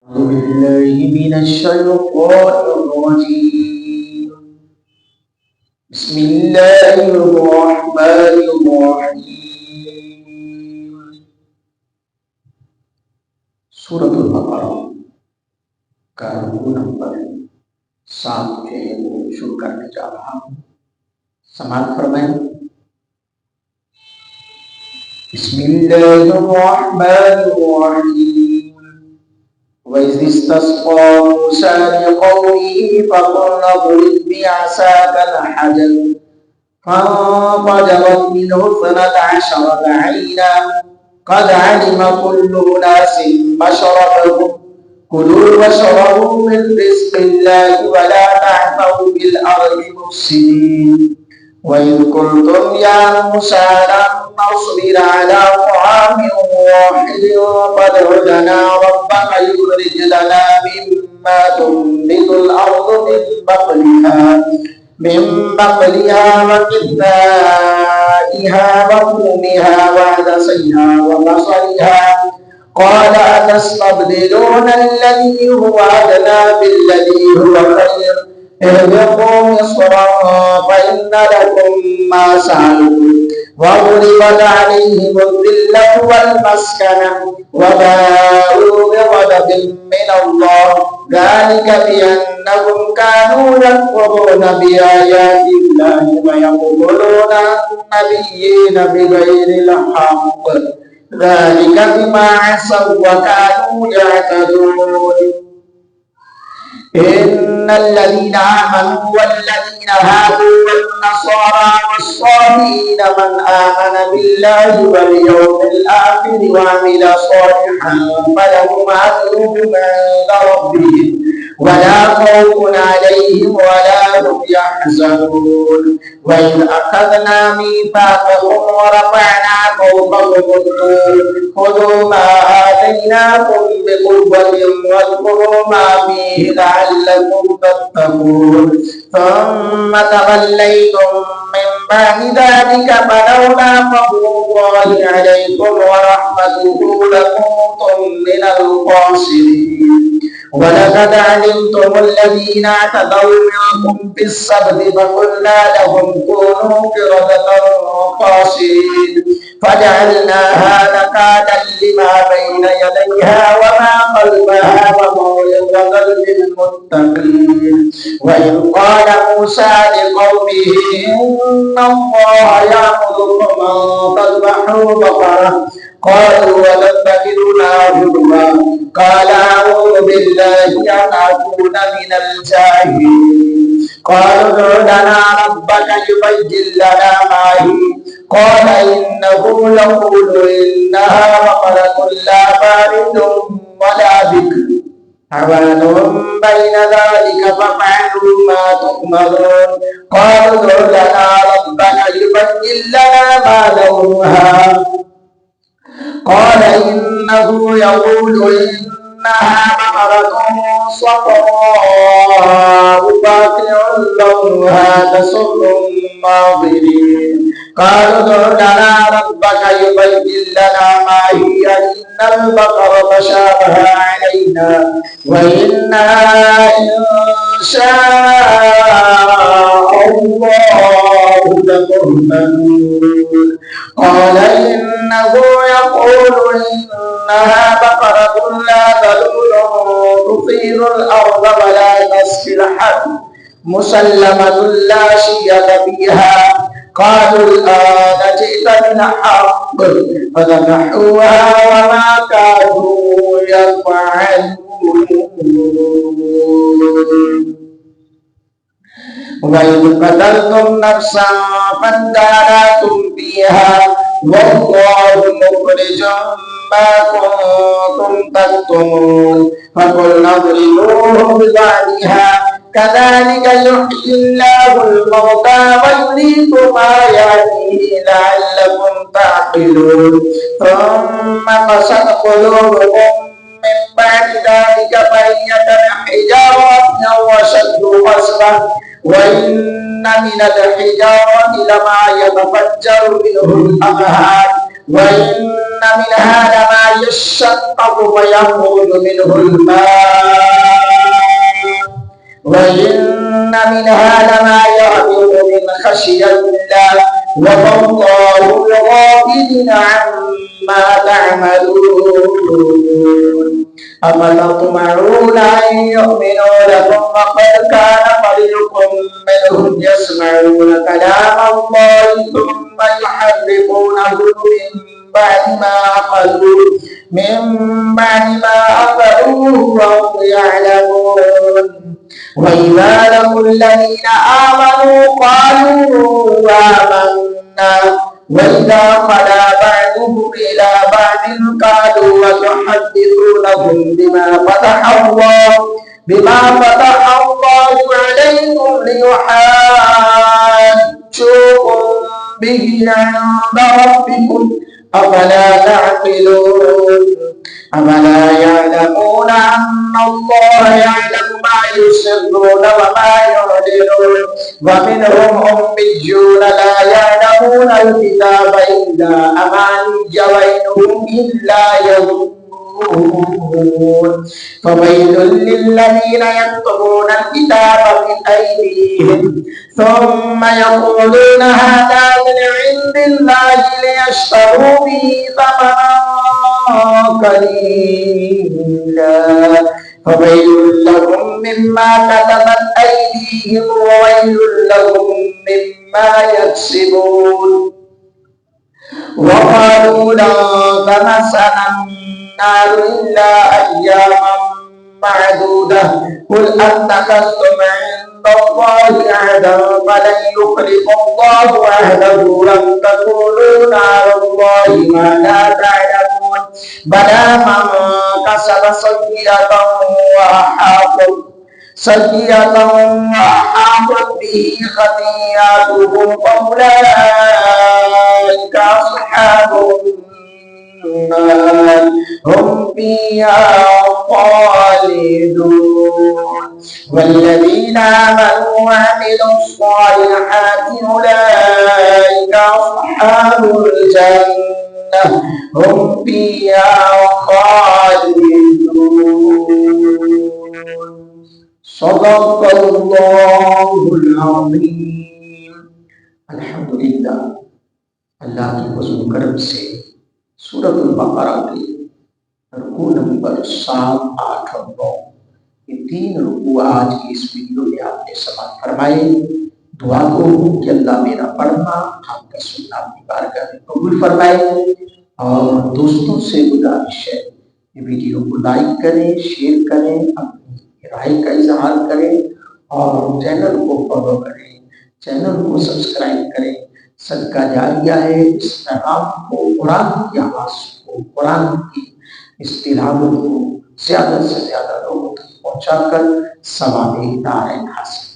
أعوذ بالله من الشيطان الرجيم. بسم الله الرحمن الرحيم. सूरत अल-बकरा का रुकू नंबर 7 जो है वो शुरू करने जा रहा हूँ। समाप्त फरमाएं। बिस्मिल्लाहिर्रहमानिर्रहीम। وإذ استسقى موسى لقومه فقل اضرب بعصاك الحجر فانفجرت منه 12 عينا قد علم كل أناس مشربهم كلوا واشربوا من رزق الله ولا تعثوا بالأرض مفسدين وإذ قلتم يا موسى لن نصبر على طعام واحد فادع لنا ربك يخرج لنا مما تنبت الأرض من بقلها وقثائها وفومها وعدسها وبصلها قال أتستبدلون الذي هو أدنى بالذي هو خير اهبطوا مصرا فإن لكم ما سألتم وضربت عليهم الذلة والمسكنة وباءوا بغضب من الله ذلك بأنهم كانوا يكفرون بآيات الله ويقتلون النبيين بغير الحق ذلك بما عصوا وكانوا يعتدون إن الذين آمنوا والذين هادوا والنصارى والصابئين من آمن بالله واليوم الآخر وعمل صالحا فلهم أجرهم عند ربهم ولا خوف عليهم ولا هم يحزنون وإذ أخذنا ميثاقهم ورفعنا فوقهم الطور خذوا ما آتيناكم بقوة واذكروا ما فيه لعلكم تتقون ثم توليتم من بعد ذلك فلولا فضل الله عليكم ورحمته لكنتم من الخاسرين ولقد علمتم الذين اعتدوا منكم في السبت فقلنا لهم كونوا قردة خاسئين فجعلناها نكالا لما بين يديها وما خلفها وموعظة للمتقين وإذ قال موسى لقومه إن الله يأمركم أن تذبحوا بقرة قالوا وتتخذنا هزوا قال أعوذ بالله أن أكون من الجاهلين قالوا ادع لنا ربك يبين لنا ما هي قال إنه يقول إنها بقرة لا بارد ولا بكر عوان بين ذلك فافعلوا ما تؤمرون قالوا ادع لنا ربك يبين لنا ما لونها قال إنه يقول إنها بقرة صفراء فاقع لونها تسر الناظرين قالوا ادع لنا ربك يبين لنا ما هي إن البقرة شابه علينا وإنا إن شاء الله لمهتدون قال إنه يقول إنها بقرة لا ذلول تثير الأرض ولا تسقي الحرث مسلمة لا شية فيها قالوا الآن جئت بالحق فذبحوها وما كانوا يفعلون وإذ قتلتم نفسا فادارأتم فيها والله مخرج ما كنتم تكتمون فقلنا اضربوه ببعضها كذلك يحيي الله الموتى ويريكم آياته لعلكم تعقلون ثم قست قلوبكم من بعد ذلك فهي كالحجارة أو أشد قسوة وإن من الحجارة لما يتفجر منه الأنهار وإن منها لما يشقق فيخرج منه الماء وإن منها لما يهبط من خشية الله وما الله بغافل عما تعملون أفتطمعون أن يؤمنوا لكم وقد كان فريق منهم يسمعون كلام الله ثم يحرفونه من بعد ما أخذوه وهم يعلمون وإذا لقوا الذين آمنوا قالوا آمنا وإذا خلا بعضهم إلى بعض قالوا وتحدثونهم بما فتح الله عليكم ليحاجوكم به عند ربكم أفلا تعقلون أفلا يعلمون أن الله يعلم ما يسرون وما يعلنون ومنهم أميون لا يعلمون الكتاب إلا أماني وإنهم إلا يظنون فويل للذين يكتبون الكتاب بأيديهم ثم يقولون هذا من عند الله ليشتروا به ثمنا قليلا فويل لهم مما كتبت أيديهم وويل لهم مما يكسبون وقالوا لن تمسنا النار إلا أياما معدودة قل أتخذتم عند الله عهدا فلن يخلف الله عهده أم تقولون على الله ما لا تعلمون بلى من كسب سيئة وأحاطت به خطيئته فأولئك أصحاب النار هم فيها خالدون والذين آمنوا وعملوا الصالحات أولئك أصحاب الجنة هم فيها خالدون صدق الله العظيم अल्हम्दुलिल्लाह अल्लाह की फज़ल करम से सूरतुल बकरा की रुकू नंबर 7, 8 और 9 ये 3 रुकू आज की इस वीडियो में आपने समाप्त फरमाए। दुआ को कि अल्लाह मेरा पढ़ना आपका सुनना अपनी बारगाह में कबूल फरमाए। और दोस्तों से गुजारिश है ये वीडियो को लाइक करें, शेयर करें, अपनी राय का इजहार करें और चैनल को फॉलो करें, चैनल को सब्सक्राइब करें। सदका जारिया है इस पैगाम को, कुरान की आवाज़ को, कुरान की इस तिलावत को ज़्यादा से ज़्यादा लोगों तक पहुँचाकर सवाब दारैन हासिल